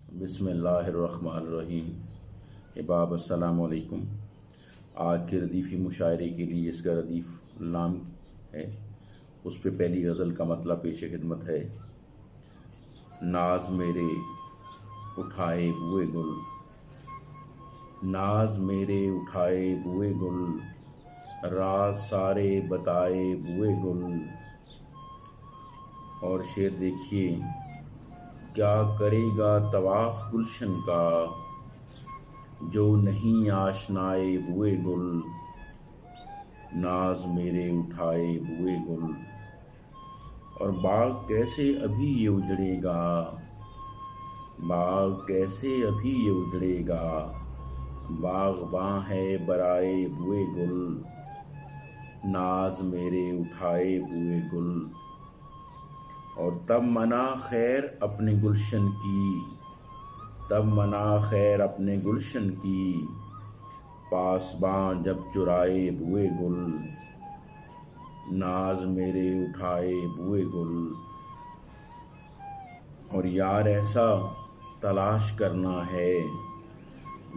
बिस्मिल्लाहिर्रहमानिर्रहीम। अहबाब अस्सलाम वालेकुम। आज के रदीफ़ी मुशायरे के लिए इसका रदीफ़ लाम है। उस पे पहली गज़ल का मतलब पेश खिदमत है। नाज मेरे उठाए बुए गुल, नाज मेरे उठाए बुए गुल, राज सारे बताए बुए गुल। और शेर देखिए, क्या करेगा तवाफ़ गुलशन का, जो नहीं आशनाए बुए गुल, नाज मेरे उठाए बुए गुल। और बाग कैसे अभी ये उजड़ेगा, बाग कैसे अभी ये उजड़ेगा, बाग़बां है बराए बुए गुल, नाज मेरे उठाए बुए गुल। और तब मना खैर अपने गुलशन की, तब मना खैर अपने गुलशन की, पासबां जब चुराए बुए गुल, नाज मेरे उठाए बुए गुल। और यार ऐसा तलाश करना है,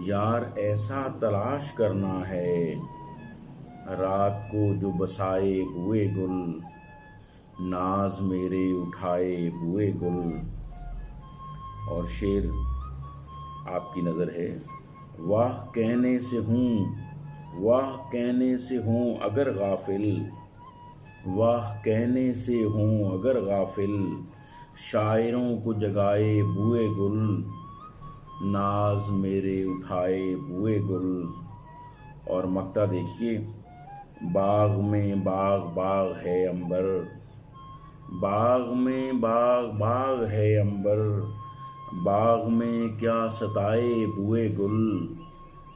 यार ऐसा तलाश करना है, रात को जो बसाए बुए गुल, नाज मेरे उठाए बुए गुल। और शेर आपकी नज़र है। वाह कहने से हूँ, वाह कहने से हूँ अगर गाफिल, वाह कहने से हूँ अगर गाफिल, शायरों को जगाए बुए गुल, नाज मेरे उठाए बुए गुल। और मक्ता देखिए, बाग में बाग बाग है अंबर, बाग में बाग बाग है अंबर, बाग में क्या सताए बुए गुल,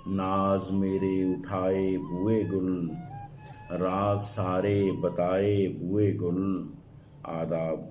नाज मेरे उठाए बुए गुल, राज सारे बताए बुए गुल। आदाब।